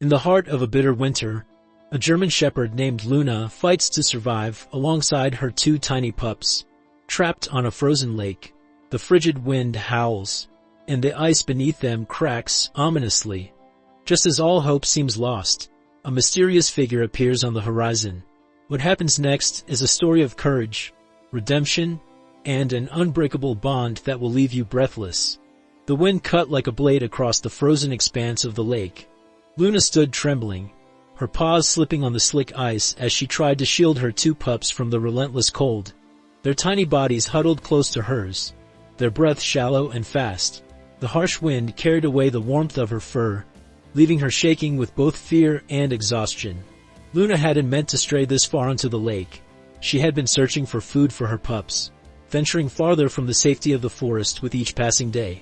In the heart of a bitter winter, a German shepherd named Luna fights to survive alongside her two tiny pups. Trapped on a frozen lake, the frigid wind howls, and the ice beneath them cracks ominously. Just as all hope seems lost, a mysterious figure appears on the horizon. What happens next is a story of courage, redemption, and an unbreakable bond that will leave you breathless. The wind cut like a blade across the frozen expanse of the lake. Luna stood trembling, her paws slipping on the slick ice as she tried to shield her two pups from the relentless cold. Their tiny bodies huddled close to hers, their breath shallow and fast. The harsh wind carried away the warmth of her fur, leaving her shaking with both fear and exhaustion. Luna hadn't meant to stray this far onto the lake. She had been searching for food for her pups, venturing farther from the safety of the forest with each passing day.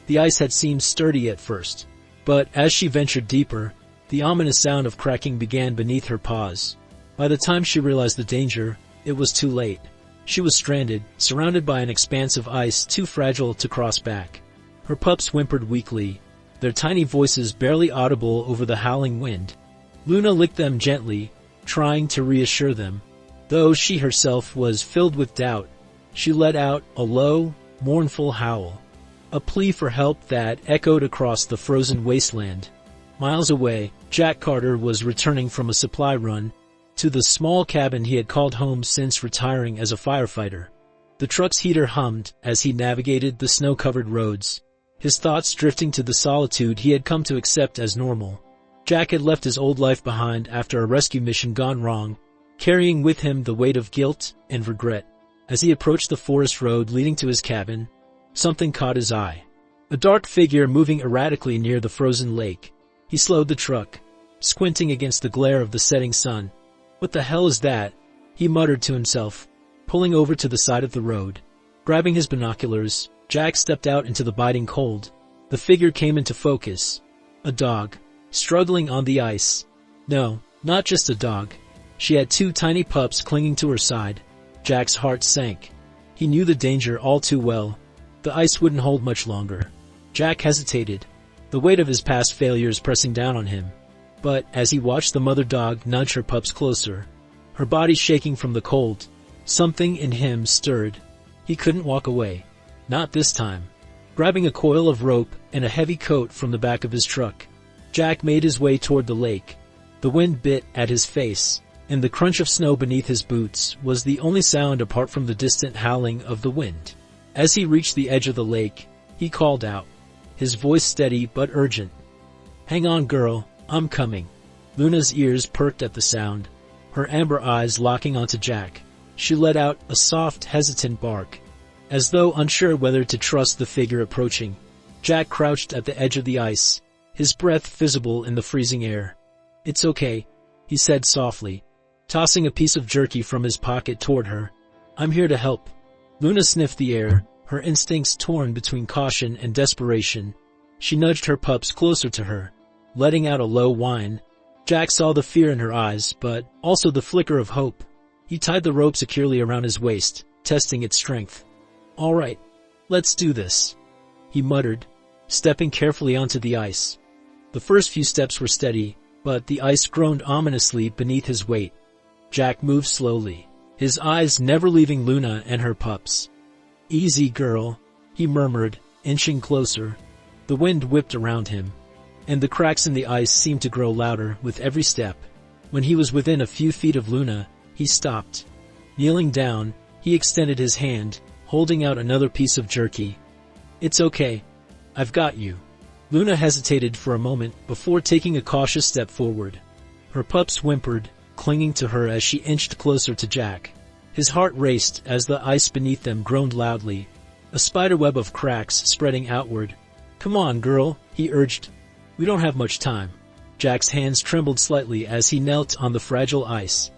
The ice had seemed sturdy at first, but as she ventured deeper, the ominous sound of cracking began beneath her paws. By the time she realized the danger, it was too late. She was stranded, surrounded by an expanse of ice too fragile to cross back. Her pups whimpered weakly, their tiny voices barely audible over the howling wind. Luna licked them gently, trying to reassure them. Though she herself was filled with doubt, she let out a low, mournful howl, a plea for help that echoed across the frozen wasteland. Miles away, Jack Carter was returning from a supply run to the small cabin he had called home since retiring as a firefighter. The truck's heater hummed as he navigated the snow-covered roads, his thoughts drifting to the solitude he had come to accept as normal. Jack had left his old life behind after a rescue mission gone wrong, carrying with him the weight of guilt and regret. As he approached the forest road leading to his cabin, something caught his eye. A dark figure moving erratically near the frozen lake. He slowed the truck, squinting against the glare of the setting sun. "What the hell is that?" he muttered to himself, pulling over to the side of the road. Grabbing his binoculars, Jack stepped out into the biting cold. The figure came into focus. A dog, struggling on the ice. No, not just a dog. She had two tiny pups clinging to her side. Jack's heart sank. He knew the danger all too well. The ice wouldn't hold much longer. Jack hesitated, the weight of his past failures pressing down on him. But as he watched the mother dog nudge her pups closer, her body shaking from the cold, something in him stirred. He couldn't walk away. Not this time. Grabbing a coil of rope and a heavy coat from the back of his truck, Jack made his way toward the lake. The wind bit at his face, and the crunch of snow beneath his boots was the only sound apart from the distant howling of the wind. As he reached the edge of the lake, he called out, his voice steady but urgent. "Hang on, girl, I'm coming." Luna's ears perked at the sound, her amber eyes locking onto Jack. She let out a soft, hesitant bark, as though unsure whether to trust the figure approaching. Jack crouched at the edge of the ice, his breath visible in the freezing air. "It's okay," he said softly, tossing a piece of jerky from his pocket toward her. "I'm here to help." Luna sniffed the air, her instincts torn between caution and desperation. She nudged her pups closer to her, letting out a low whine. Jack saw the fear in her eyes, but also the flicker of hope. He tied the rope securely around his waist, testing its strength. "All right, let's do this," he muttered, stepping carefully onto the ice. The first few steps were steady, but the ice groaned ominously beneath his weight. Jack moved slowly, his eyes never leaving Luna and her pups. "Easy, girl," he murmured, inching closer. The wind whipped around him, and the cracks in the ice seemed to grow louder with every step. When he was within a few feet of Luna, he stopped. Kneeling down, he extended his hand, holding out another piece of jerky. "It's okay. I've got you." Luna hesitated for a moment before taking a cautious step forward. Her pups whimpered, clinging to her as she inched closer to Jack. His heart raced as the ice beneath them groaned loudly, a spiderweb of cracks spreading outward. "Come on, girl," he urged. "We don't have much time." Jack's hands trembled slightly as he knelt on the fragile ice,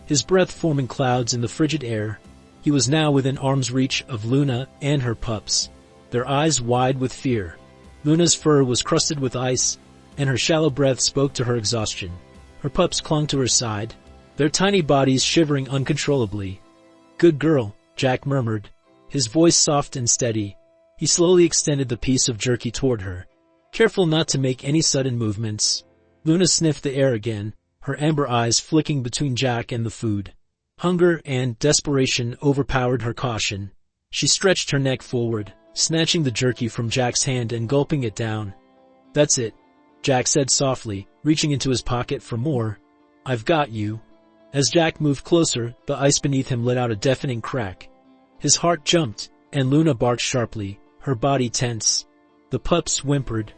his breath forming clouds in the frigid air. He was now within arm's reach of Luna and her pups, their eyes wide with fear. Luna's fur was crusted with ice, and her shallow breath spoke to her exhaustion. Her pups clung to her side, their tiny bodies shivering uncontrollably. "Good girl," Jack murmured, his voice soft and steady. He slowly extended the piece of jerky toward her, careful not to make any sudden movements. Luna sniffed the air again, her amber eyes flicking between Jack and the food. Hunger and desperation overpowered her caution. She stretched her neck forward, snatching the jerky from Jack's hand and gulping it down. "That's it," Jack said softly, reaching into his pocket for more. "I've got you." As Jack moved closer, the ice beneath him let out a deafening crack. His heart jumped, and Luna barked sharply, her body tense. The pups whimpered,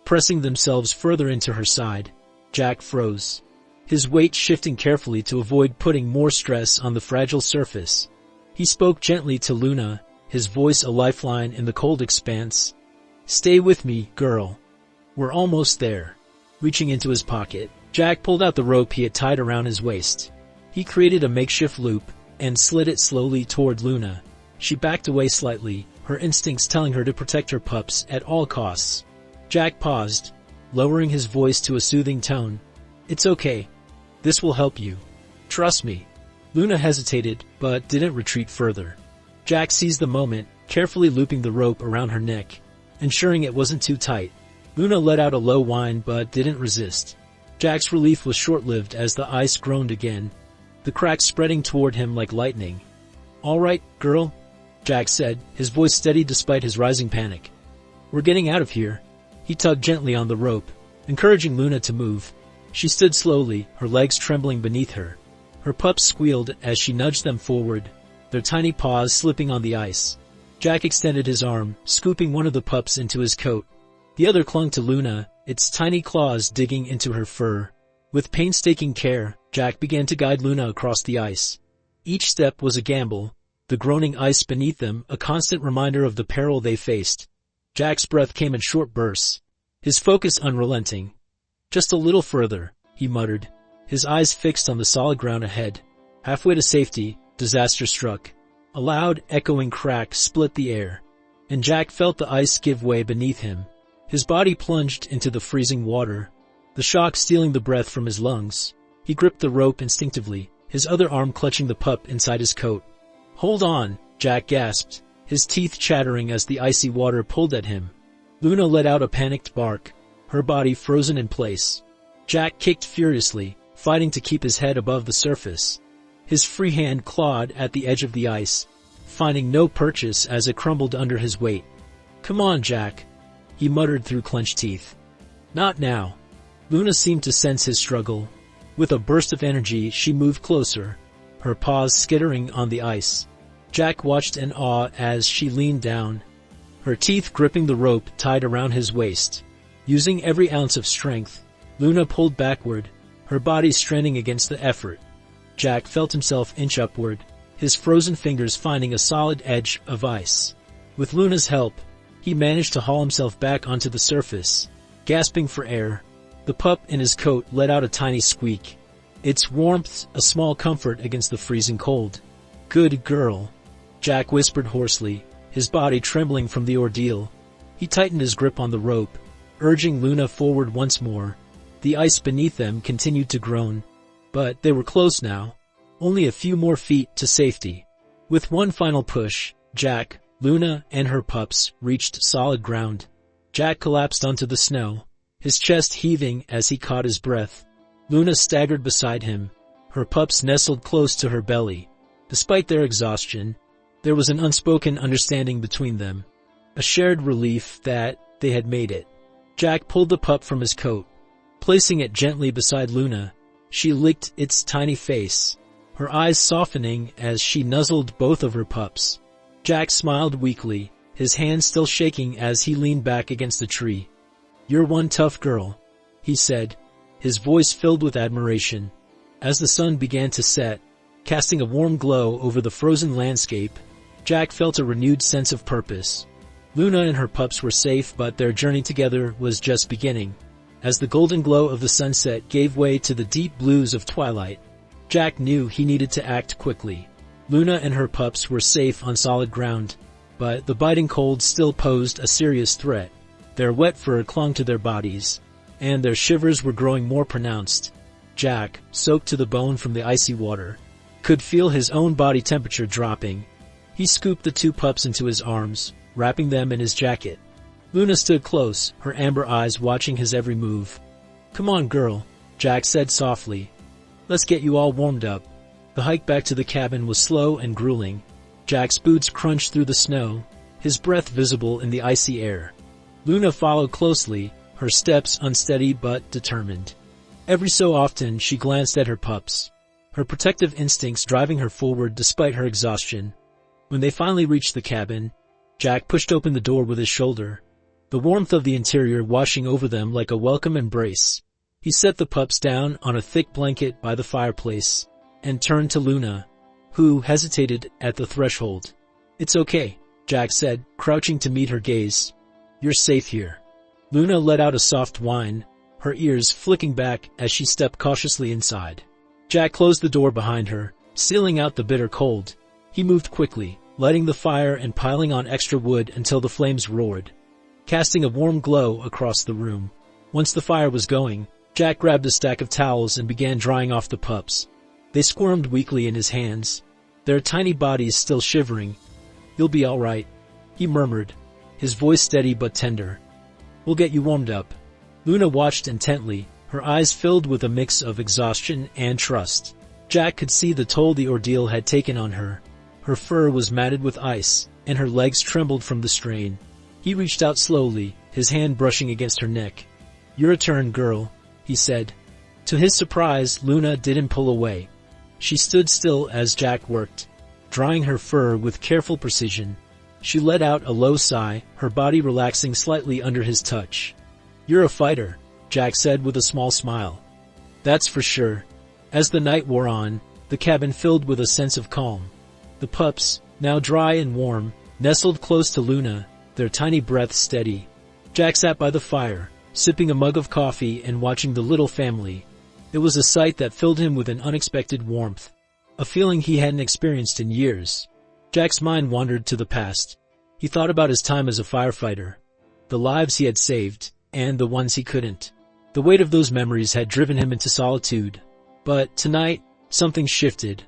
pressing themselves further into her side. Jack froze, his weight shifting carefully to avoid putting more stress on the fragile surface. He spoke gently to Luna, his voice a lifeline in the cold expanse. "Stay with me, girl. We're almost there." Reaching into his pocket, Jack pulled out the rope he had tied around his waist. He created a makeshift loop and slid it slowly toward Luna. She backed away slightly, her instincts telling her to protect her pups at all costs. Jack paused, lowering his voice to a soothing tone. "It's okay. This will help you. Trust me." Luna hesitated, but didn't retreat further. Jack seized the moment, carefully looping the rope around her neck, ensuring it wasn't too tight. Luna let out a low whine but didn't resist. Jack's relief was short-lived as the ice groaned again, the cracks spreading toward him like lightning. "All right, girl," Jack said, his voice steady despite his rising panic. "We're getting out of here." He tugged gently on the rope, encouraging Luna to move. She stood slowly, her legs trembling beneath her. Her pups squealed as she nudged them forward, their tiny paws slipping on the ice. Jack extended his arm, scooping one of the pups into his coat. The other clung to Luna, its tiny claws digging into her fur. With painstaking care, Jack began to guide Luna across the ice. Each step was a gamble, the groaning ice beneath them a constant reminder of the peril they faced. Jack's breath came in short bursts, his focus unrelenting. "Just a little further," he muttered, his eyes fixed on the solid ground ahead. Halfway to safety, disaster struck. A loud, echoing crack split the air, and Jack felt the ice give way beneath him. His body plunged into the freezing water, the shock stealing the breath from his lungs. He gripped the rope instinctively, his other arm clutching the pup inside his coat. "Hold on," Jack gasped, his teeth chattering as the icy water pulled at him. Luna let out a panicked bark, her body frozen in place. Jack kicked furiously, fighting to keep his head above the surface. His free hand clawed at the edge of the ice, finding no purchase as it crumbled under his weight. "Come on, Jack," he muttered through clenched teeth. "Not now." Luna seemed to sense his struggle. With a burst of energy, she moved closer, her paws skittering on the ice. Jack watched in awe as she leaned down, her teeth gripping the rope tied around his waist. Using every ounce of strength, Luna pulled backward, her body straining against the effort. Jack felt himself inch upward, his frozen fingers finding a solid edge of ice. With Luna's help, he managed to haul himself back onto the surface. Gasping for air, the pup in his coat let out a tiny squeak, its warmth a small comfort against the freezing cold. "Good girl," Jack whispered hoarsely, his body trembling from the ordeal. He tightened his grip on the rope, urging Luna forward once more. The ice beneath them continued to groan, but they were close now, only a few more feet to safety. With one final push, Jack, Luna, and her pups reached solid ground. Jack collapsed onto the snow, his chest heaving as he caught his breath. Luna staggered beside him, her pups nestled close to her belly. Despite their exhaustion, there was an unspoken understanding between them, a shared relief that they had made it. Jack pulled the pup from his coat, placing it gently beside Luna. She licked its tiny face, her eyes softening as she nuzzled both of her pups. Jack smiled weakly, his hands still shaking as he leaned back against the tree. "You're one tough girl," he said, his voice filled with admiration. As the sun began to set, casting a warm glow over the frozen landscape, Jack felt a renewed sense of purpose. Luna and her pups were safe, but their journey together was just beginning. As the golden glow of the sunset gave way to the deep blues of twilight, Jack knew he needed to act quickly. Luna and her pups were safe on solid ground, but the biting cold still posed a serious threat. Their wet fur clung to their bodies, and their shivers were growing more pronounced. Jack, soaked to the bone from the icy water, could feel his own body temperature dropping. He scooped the two pups into his arms, wrapping them in his jacket. Luna stood close, her amber eyes watching his every move. "Come on, girl," Jack said softly. "Let's get you all warmed up." The hike back to the cabin was slow and grueling. Jack's boots crunched through the snow, his breath visible in the icy air. Luna followed closely, her steps unsteady but determined. Every so often she glanced at her pups, her protective instincts driving her forward despite her exhaustion. When they finally reached the cabin, Jack pushed open the door with his shoulder, the warmth of the interior washing over them like a welcome embrace. He set the pups down on a thick blanket by the fireplace and turned to Luna, who hesitated at the threshold. "It's okay," Jack said, crouching to meet her gaze. "You're safe here." Luna let out a soft whine, her ears flicking back as she stepped cautiously inside. Jack closed the door behind her, sealing out the bitter cold. He moved quickly, lighting the fire and piling on extra wood until the flames roared, casting a warm glow across the room. Once the fire was going, Jack grabbed a stack of towels and began drying off the pups. They squirmed weakly in his hands, their tiny bodies still shivering. "You'll be all right," he murmured, his voice steady but tender. "We'll get you warmed up." Luna watched intently, her eyes filled with a mix of exhaustion and trust. Jack could see the toll the ordeal had taken on her. Her fur was matted with ice, and her legs trembled from the strain. He reached out slowly, his hand brushing against her neck. "Your turn, girl," he said. To his surprise, Luna didn't pull away. She stood still as Jack worked, drying her fur with careful precision. She let out a low sigh, her body relaxing slightly under his touch. "You're a fighter," Jack said with a small smile. "That's for sure." As the night wore on, the cabin filled with a sense of calm. The pups, now dry and warm, nestled close to Luna, their tiny breaths steady. Jack sat by the fire, sipping a mug of coffee and watching the little family. It was a sight that filled him with an unexpected warmth, a feeling he hadn't experienced in years. Jack's mind wandered to the past. He thought about his time as a firefighter, the lives he had saved, and the ones he couldn't. The weight of those memories had driven him into solitude. But tonight, something shifted.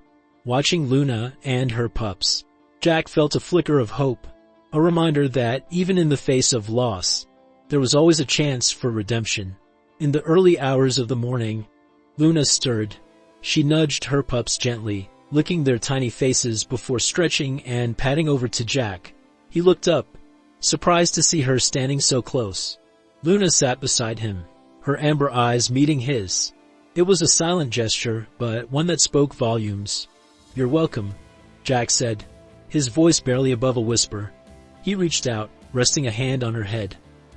Watching Luna and her pups, Jack felt a flicker of hope, a reminder that even in the face of loss, there was always a chance for redemption. In the early hours of the morning, Luna stirred. She nudged her pups gently, licking their tiny faces before stretching and padding over to Jack. He looked up, surprised to see her standing so close. Luna sat beside him, her amber eyes meeting his. It was a silent gesture, but one that spoke volumes. "You're welcome," Jack said, his voice barely above a whisper. He reached out, resting a hand on her head.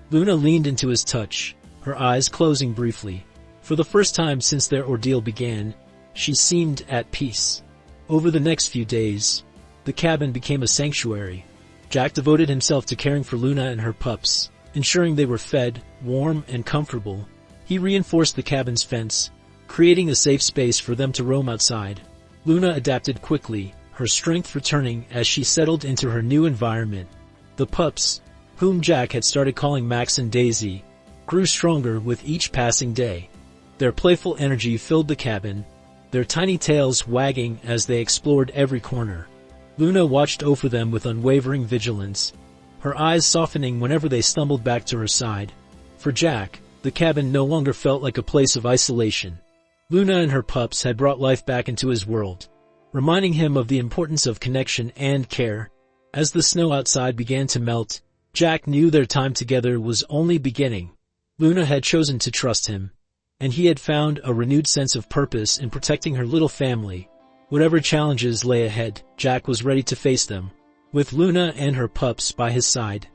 Luna leaned into his touch, her eyes closing briefly. For the first time since their ordeal began, she seemed at peace. Over the next few days, the cabin became a sanctuary. Jack devoted himself to caring for Luna and her pups, ensuring they were fed, warm, and comfortable. He reinforced the cabin's fence, creating a safe space for them to roam outside. Luna adapted quickly, her strength returning as she settled into her new environment. The pups, whom Jack had started calling Max and Daisy, grew stronger with each passing day. Their playful energy filled the cabin, their tiny tails wagging as they explored every corner. Luna watched over them with unwavering vigilance, her eyes softening whenever they stumbled back to her side. For Jack, the cabin no longer felt like a place of isolation. Luna and her pups had brought life back into his world, reminding him of the importance of connection and care. As the snow outside began to melt, Jack knew their time together was only beginning. Luna had chosen to trust him, and he had found a renewed sense of purpose in protecting her little family. Whatever challenges lay ahead, Jack was ready to face them, with Luna and her pups by his side.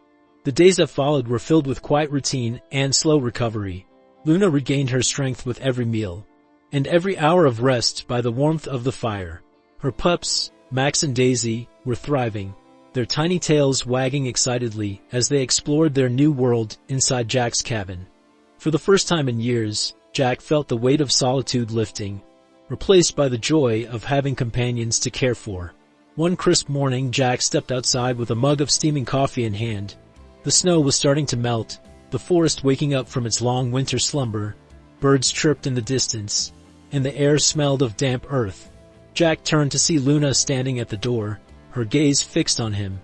The days that followed were filled with quiet routine and slow recovery. Luna regained her strength with every meal, and every hour of rest by the warmth of the fire. Her pups, Max and Daisy, were thriving, their tiny tails wagging excitedly as they explored their new world inside Jack's cabin. For the first time in years, Jack felt the weight of solitude lifting, replaced by the joy of having companions to care for. One crisp morning, Jack stepped outside with a mug of steaming coffee in hand. The snow was starting to melt, the forest waking up from its long winter slumber. Birds chirped in the distance, and the air smelled of damp earth. Jack turned to see Luna standing at the door, her gaze fixed on him.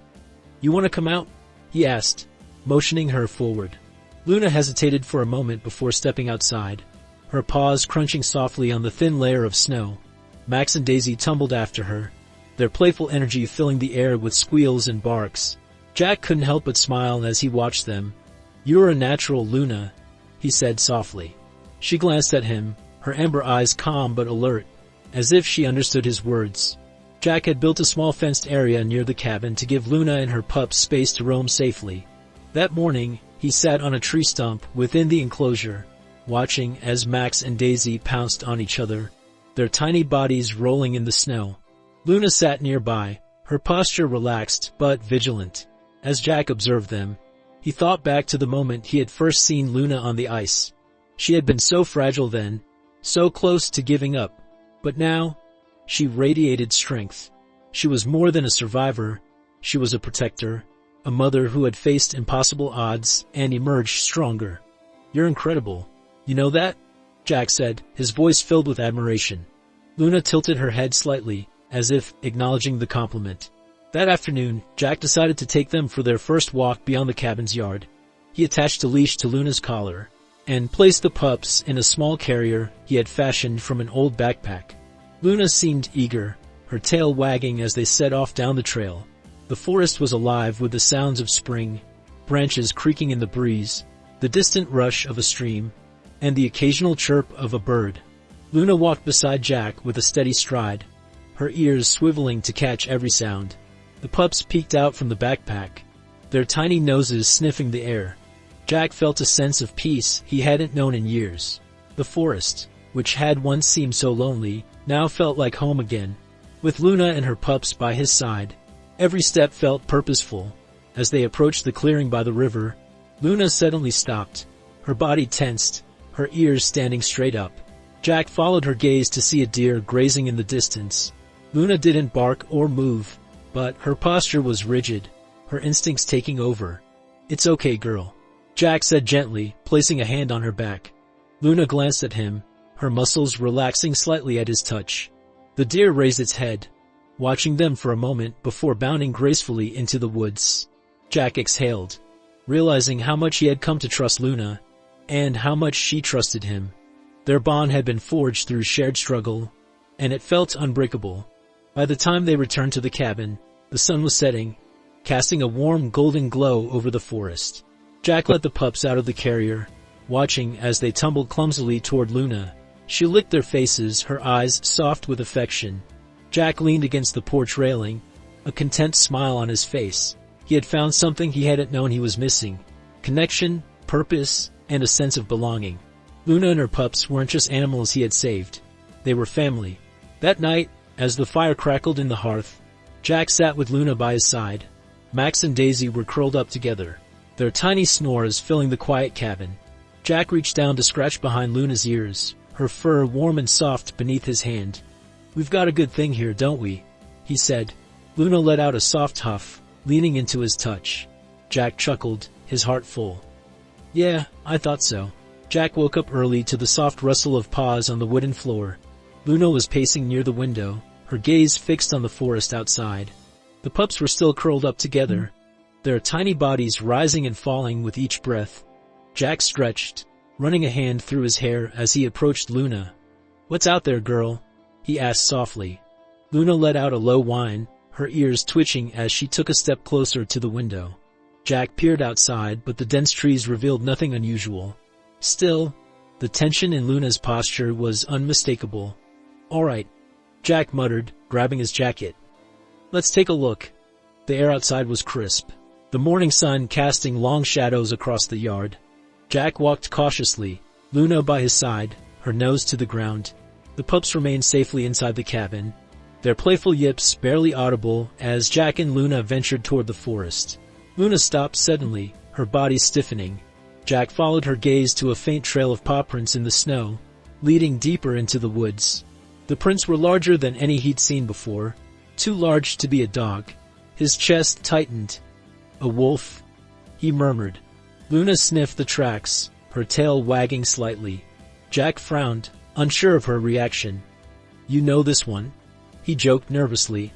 "You want to come out?" he asked, motioning her forward. Luna hesitated for a moment before stepping outside. her paws crunching softly on the thin layer of snow. Max and Daisy tumbled after her, their playful energy filling the air with squeals and barks. Jack couldn't help but smile as he watched them. "You're a natural, Luna," he said softly. She glanced at him, her amber eyes calm but alert, as if she understood his words. Jack had built a small fenced area near the cabin to give Luna and her pups space to roam safely. That morning, he sat on a tree stump within the enclosure, watching as Max and Daisy pounced on each other, their tiny bodies rolling in the snow. Luna sat nearby, her posture relaxed but vigilant. As Jack observed them, he thought back to the moment he had first seen Luna on the ice. She had been so fragile then, so close to giving up. But now, she radiated strength. She was more than a survivor. She was a protector, a mother who had faced impossible odds and emerged stronger. "You're incredible. You know that?" Jack said, his voice filled with admiration. Luna tilted her head slightly, as if acknowledging the compliment. That afternoon, Jack decided to take them for their first walk beyond the cabin's yard. He attached a leash to Luna's collar and placed the pups in a small carrier he had fashioned from an old backpack. Luna seemed eager, her tail wagging as they set off down the trail. The forest was alive with the sounds of spring, branches creaking in the breeze, the distant rush of a stream, and the occasional chirp of a bird. Luna walked beside Jack with a steady stride, her ears swiveling to catch every sound. The pups peeked out from the backpack, their tiny noses sniffing the air. Jack felt a sense of peace he hadn't known in years. The forest, which had once seemed so lonely, now felt like home again. With Luna and her pups by his side, every step felt purposeful. As they approached the clearing by the river, Luna suddenly stopped, her body tensed, her ears standing straight up. Jack followed her gaze to see a deer grazing in the distance. Luna didn't bark or move, but her posture was rigid, her instincts taking over. "It's okay, girl," Jack said gently, placing a hand on her back. Luna glanced at him, her muscles relaxing slightly at his touch. The deer raised its head, watching them for a moment before bounding gracefully into the woods. Jack exhaled, realizing how much he had come to trust Luna, and how much she trusted him. Their bond had been forged through shared struggle, and it felt unbreakable. By the time they returned to the cabin, the sun was setting, casting a warm golden glow over the forest. Jack let the pups out of the carrier, watching as they tumbled clumsily toward Luna. She licked their faces, her eyes soft with affection. Jack leaned against the porch railing, a content smile on his face. He had found something he hadn't known he was missing: connection, purpose, and a sense of belonging. Luna and her pups weren't just animals he had saved. They were family. That night, as the fire crackled in the hearth, Jack sat with Luna by his side. Max and Daisy were curled up together, their tiny snores filling the quiet cabin. Jack reached down to scratch behind Luna's ears, her fur warm and soft beneath his hand. "We've got a good thing here, don't we?" he said. Luna let out a soft huff, leaning into his touch. Jack chuckled, his heart full. "Yeah, I thought so." Jack woke up early to the soft rustle of paws on the wooden floor. Luna was pacing near the window, her gaze fixed on the forest outside. The pups were still curled up together, their tiny bodies rising and falling with each breath. Jack stretched, running a hand through his hair as he approached Luna. "What's out there, girl?" he asked softly. Luna let out a low whine, her ears twitching as she took a step closer to the window. Jack peered outside, but the dense trees revealed nothing unusual. Still, the tension in Luna's posture was unmistakable. "All right," Jack muttered, grabbing his jacket. "Let's take a look." The air outside was crisp, the morning sun casting long shadows across the yard. Jack walked cautiously, Luna by his side, her nose to the ground. The pups remained safely inside the cabin, their playful yips barely audible as Jack and Luna ventured toward the forest. Luna stopped suddenly, her body stiffening. Jack followed her gaze to a faint trail of paw prints in the snow, leading deeper into the woods. The prints were larger than any he'd seen before, too large to be a dog. His chest tightened. "A wolf," he murmured. Luna sniffed the tracks, her tail wagging slightly. Jack frowned, unsure of her reaction. "You know this one?" he joked nervously,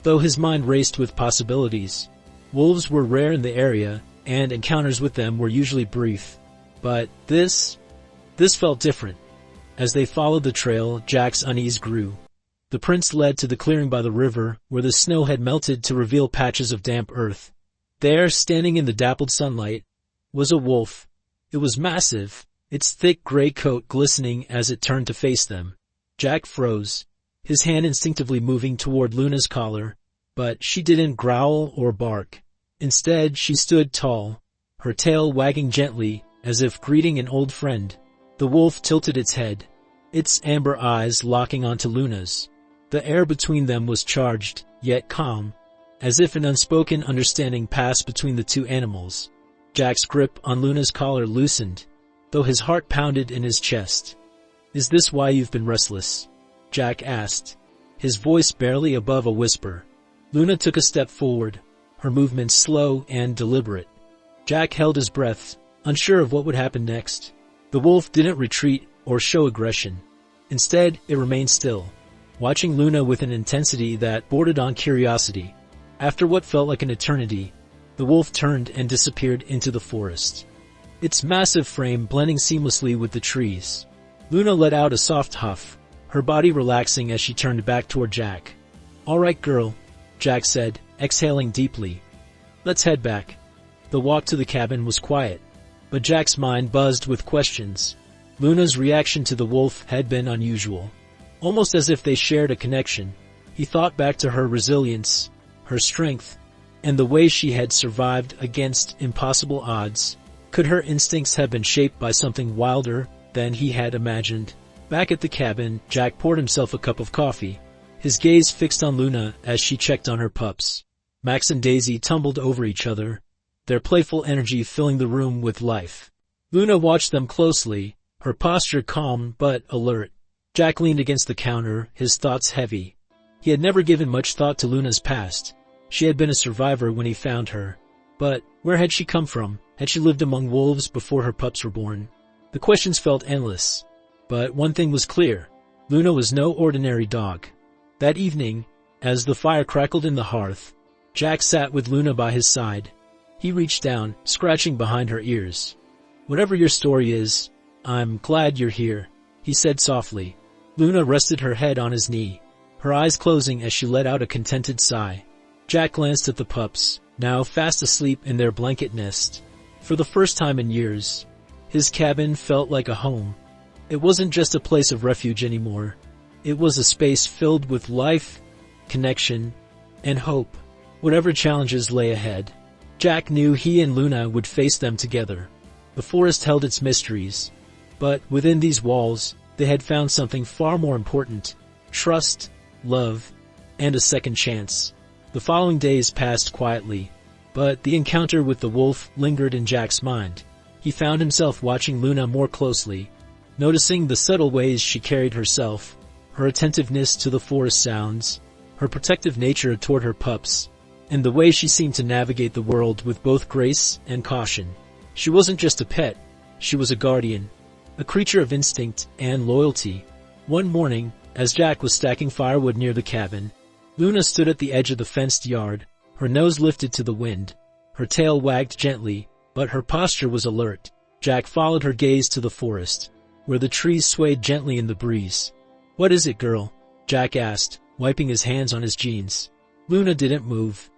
though his mind raced with possibilities. Wolves were rare in the area, and encounters with them were usually brief. But this felt different. As they followed the trail, Jack's unease grew. The prints led to the clearing by the river, where the snow had melted to reveal patches of damp earth. There, standing in the dappled sunlight, was a wolf. It was massive, its thick gray coat glistening as it turned to face them. Jack froze, his hand instinctively moving toward Luna's collar, but she didn't growl or bark. Instead, she stood tall, her tail wagging gently, as if greeting an old friend. The wolf tilted its head, its amber eyes locking onto Luna's. The air between them was charged, yet calm, as if an unspoken understanding passed between the two animals. Jack's grip on Luna's collar loosened, though his heart pounded in his chest. "Is this why you've been restless?" Jack asked, his voice barely above a whisper. Luna took a step forward, her movements slow and deliberate. Jack held his breath, unsure of what would happen next. The wolf didn't retreat or show aggression. Instead, it remained still, watching Luna with an intensity that bordered on curiosity. After what felt like an eternity, the wolf turned and disappeared into the forest, its massive frame blending seamlessly with the trees. Luna let out a soft huff, her body relaxing as she turned back toward Jack. "All right, girl," Jack said, exhaling deeply. "Let's head back." The walk to the cabin was quiet, but Jack's mind buzzed with questions. Luna's reaction to the wolf had been unusual, almost as if they shared a connection. He thought back to her resilience, her strength, and the way she had survived against impossible odds. Could her instincts have been shaped by something wilder than he had imagined? Back at the cabin, Jack poured himself a cup of coffee, his gaze fixed on Luna as she checked on her pups. Max and Daisy tumbled over each other, their playful energy filling the room with life. Luna watched them closely, her posture calm but alert. Jack leaned against the counter, his thoughts heavy. He had never given much thought to Luna's past. She had been a survivor when he found her. But where had she come from? Had she lived among wolves before her pups were born? The questions felt endless. But one thing was clear. Luna was no ordinary dog. That evening, as the fire crackled in the hearth, Jack sat with Luna by his side. He reached down, scratching behind her ears. "Whatever your story is, I'm glad you're here," he said softly. Luna rested her head on his knee, her eyes closing as she let out a contented sigh. Jack glanced at the pups, now fast asleep in their blanket nest. For the first time in years, his cabin felt like a home. It wasn't just a place of refuge anymore. It was a space filled with life, connection, and hope. Whatever challenges lay ahead, Jack knew he and Luna would face them together. The forest held its mysteries, but within these walls, they had found something far more important: trust, love, and a second chance. The following days passed quietly, but the encounter with the wolf lingered in Jack's mind. He found himself watching Luna more closely, noticing the subtle ways she carried herself, her attentiveness to the forest sounds, her protective nature toward her pups, and the way she seemed to navigate the world with both grace and caution. She wasn't just a pet, she was a guardian, a creature of instinct and loyalty. One morning, as Jack was stacking firewood near the cabin, Luna stood at the edge of the fenced yard, her nose lifted to the wind. Her tail wagged gently, but her posture was alert. Jack followed her gaze to the forest, where the trees swayed gently in the breeze. "What is it, girl?" Jack asked, wiping his hands on his jeans. Luna didn't move,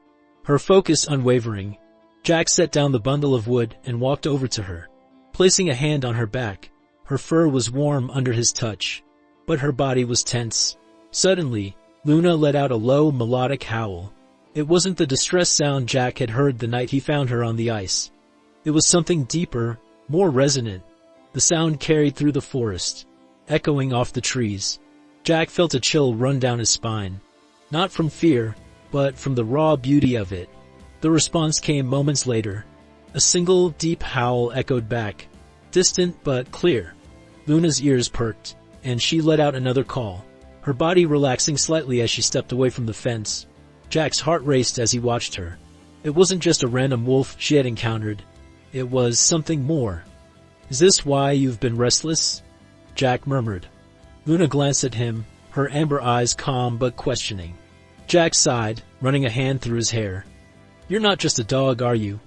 her focus unwavering. Jack set down the bundle of wood and walked over to her, placing a hand on her back. Her fur was warm under his touch, but her body was tense. Suddenly, Luna let out a low, melodic howl. It wasn't the distress sound Jack had heard the night he found her on the ice. It was something deeper, more resonant. The sound carried through the forest, echoing off the trees. Jack felt a chill run down his spine, not from fear, but from the raw beauty of it. The response came moments later. A single, deep howl echoed back, distant but clear. Luna's ears perked, and she let out another call, her body relaxing slightly as she stepped away from the fence. Jack's heart raced as he watched her. It wasn't just a random wolf she had encountered. It was something more. "Is this why you've been restless?" Jack murmured. Luna glanced at him, her amber eyes calm but questioning. Jack sighed, running a hand through his hair. "You're not just a dog, are you?"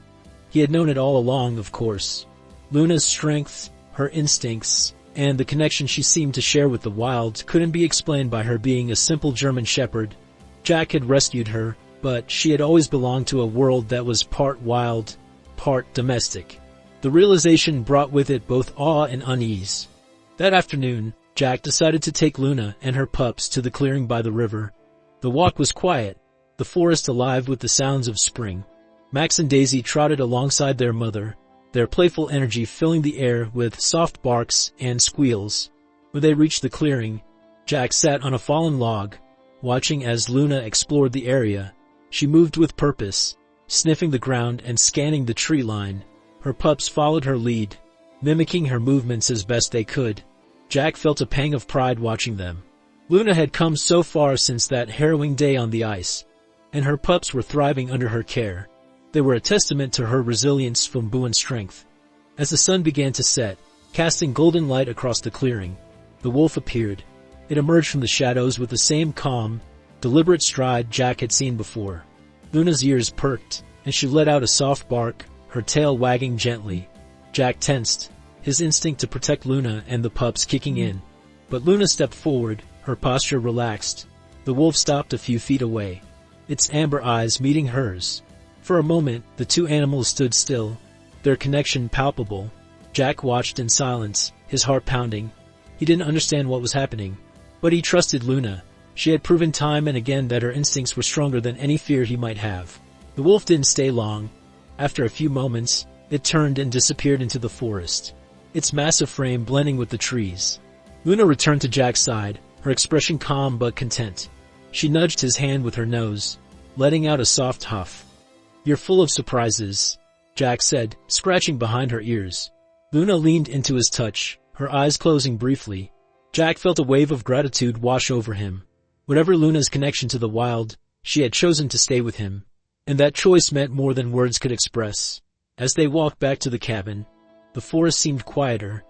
He had known it all along, of course. Luna's strength, her instincts, and the connection she seemed to share with the wild couldn't be explained by her being a simple German shepherd. Jack had rescued her, but she had always belonged to a world that was part wild, part domestic. The realization brought with it both awe and unease. That afternoon, Jack decided to take Luna and her pups to the clearing by the river. The walk was quiet, the forest alive with the sounds of spring. Max and Daisy trotted alongside their mother, their playful energy filling the air with soft barks and squeals. When they reached the clearing, Jack sat on a fallen log, watching as Luna explored the area. She moved with purpose, sniffing the ground and scanning the tree line. Her pups followed her lead, mimicking her movements as best they could. Jack felt a pang of pride watching them. Luna had come so far since that harrowing day on the ice, and her pups were thriving under her care. They were a testament to her resilience, flamboyant and strength. As the sun began to set, casting golden light across the clearing, the wolf appeared. It emerged from the shadows with the same calm, deliberate stride Jack had seen before. Luna's ears perked, and she let out a soft bark, her tail wagging gently. Jack tensed, his instinct to protect Luna and the pups kicking in. But Luna stepped forward, her posture relaxed. The wolf stopped a few feet away, its amber eyes meeting hers. For a moment, the two animals stood still, their connection palpable. Jack watched in silence, his heart pounding. He didn't understand what was happening, but he trusted Luna. She had proven time and again that her instincts were stronger than any fear he might have. The wolf didn't stay long. After a few moments, it turned and disappeared into the forest, its massive frame blending with the trees. Luna returned to Jack's side, her expression calm but content. She nudged his hand with her nose, letting out a soft huff. "You're full of surprises," Jack said, scratching behind her ears. Luna leaned into his touch, her eyes closing briefly. Jack felt a wave of gratitude wash over him. Whatever Luna's connection to the wild, she had chosen to stay with him, and that choice meant more than words could express. As they walked back to the cabin, the forest seemed quieter,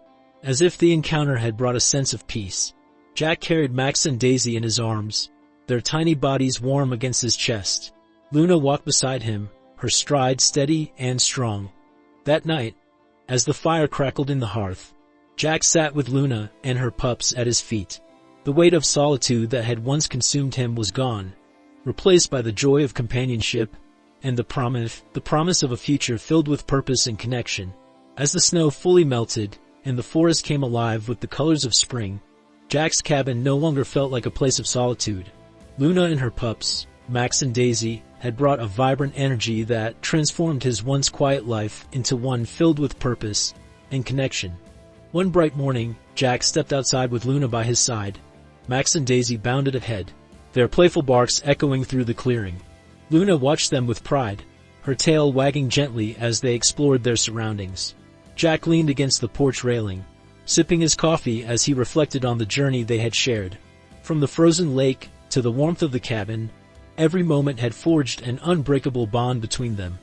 as if the encounter had brought a sense of peace. Jack carried Max and Daisy in his arms, their tiny bodies warm against his chest. Luna walked beside him, her stride steady and strong. That night, as the fire crackled in the hearth, Jack sat with Luna and her pups at his feet. The weight of solitude that had once consumed him was gone, replaced by the joy of companionship and the promise of a future filled with purpose and connection. As the snow fully melted and the forest came alive with the colors of spring, Jack's cabin no longer felt like a place of solitude. Luna and her pups, Max and Daisy, had brought a vibrant energy that transformed his once quiet life into one filled with purpose and connection. One bright morning, Jack stepped outside with Luna by his side. Max and Daisy bounded ahead, their playful barks echoing through the clearing. Luna watched them with pride, her tail wagging gently as they explored their surroundings. Jack leaned against the porch railing, sipping his coffee as he reflected on the journey they had shared. From the frozen lake to the warmth of the cabin, every moment had forged an unbreakable bond between them.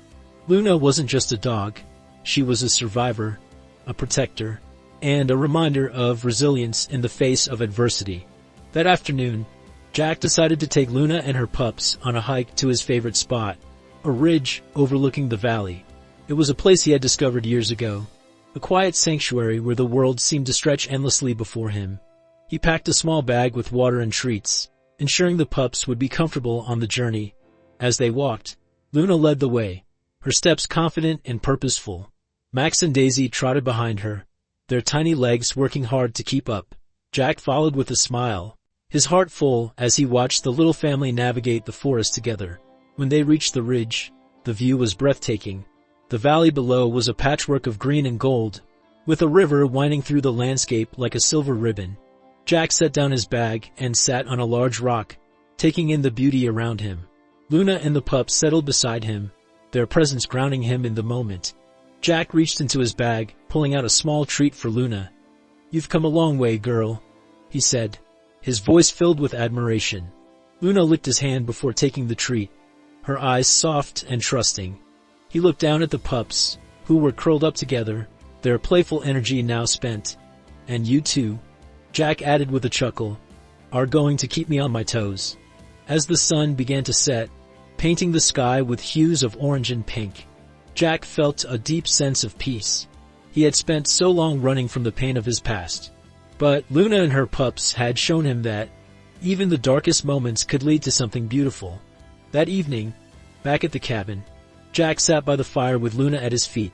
Luna wasn't just a dog. She was a survivor, a protector, and a reminder of resilience in the face of adversity. That afternoon, Jack decided to take Luna and her pups on a hike to his favorite spot, a ridge overlooking the valley. It was a place he had discovered years ago, a quiet sanctuary where the world seemed to stretch endlessly before him. He packed a small bag with water and treats, ensuring the pups would be comfortable on the journey. As they walked, Luna led the way, her steps confident and purposeful. Max and Daisy trotted behind her, their tiny legs working hard to keep up. Jack followed with a smile, his heart full as he watched the little family navigate the forest together. When they reached the ridge, the view was breathtaking. The valley below was a patchwork of green and gold, with a river winding through the landscape like a silver ribbon. Jack set down his bag and sat on a large rock, taking in the beauty around him. Luna and the pup settled beside him, their presence grounding him in the moment. Jack reached into his bag, pulling out a small treat for Luna. "You've come a long way, girl," he said, his voice filled with admiration. Luna licked his hand before taking the treat, her eyes soft and trusting. He looked down at the pups, who were curled up together, their playful energy now spent. "And you too," Jack added with a chuckle, "are going to keep me on my toes." As the sun began to set, painting the sky with hues of orange and pink, Jack felt a deep sense of peace. He had spent so long running from the pain of his past. But Luna and her pups had shown him that even the darkest moments could lead to something beautiful. That evening, back at the cabin, Jack sat by the fire with Luna at his feet,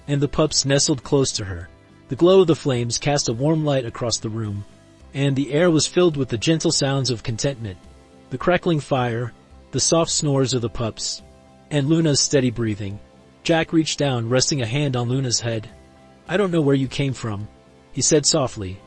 and the pups nestled close to her. The glow of the flames cast a warm light across the room, and the air was filled with the gentle sounds of contentment. The crackling fire, the soft snores of the pups, and Luna's steady breathing. Jack reached down, resting a hand on Luna's head. "I don't know where you came from," he said softly,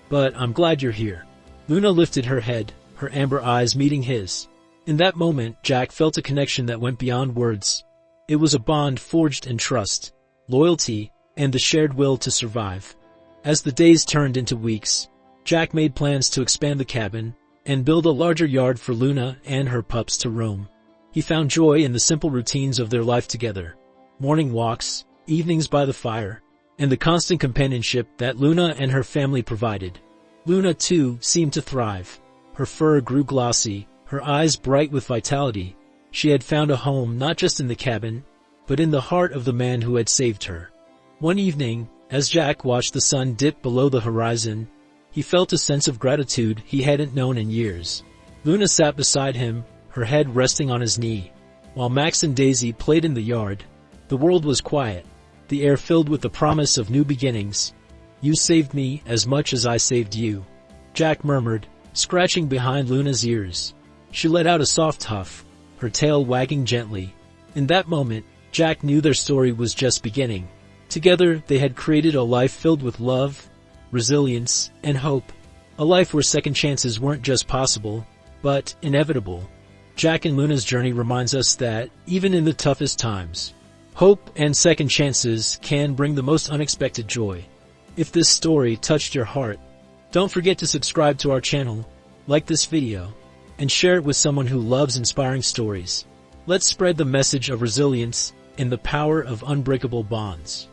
"but I'm glad you're here." Luna lifted her head, her amber eyes meeting his. In that moment, Jack felt a connection that went beyond words. It was a bond forged in trust, loyalty, and the shared will to survive. As the days turned into weeks, Jack made plans to expand the cabin and build a larger yard for Luna and her pups to roam. He found joy in the simple routines of their life together: morning walks, evenings by the fire, and the constant companionship that Luna and her family provided. Luna, too, seemed to thrive. Her fur grew glossy, her eyes bright with vitality. She had found a home not just in the cabin, but in the heart of the man who had saved her. One evening, as Jack watched the sun dip below the horizon, he felt a sense of gratitude he hadn't known in years. Luna sat beside him, her head resting on his knee, while Max and Daisy played in the yard. The world was quiet, the air filled with the promise of new beginnings. "You saved me as much as I saved you," Jack murmured, scratching behind Luna's ears. She let out a soft huff, her tail wagging gently. In that moment, Jack knew their story was just beginning. Together, they had created a life filled with love, resilience, and hope. A life where second chances weren't just possible, but inevitable. Jack and Luna's journey reminds us that, even in the toughest times, hope and second chances can bring the most unexpected joy. If this story touched your heart, don't forget to subscribe to our channel, like this video, and share it with someone who loves inspiring stories. Let's spread the message of resilience and the power of unbreakable bonds.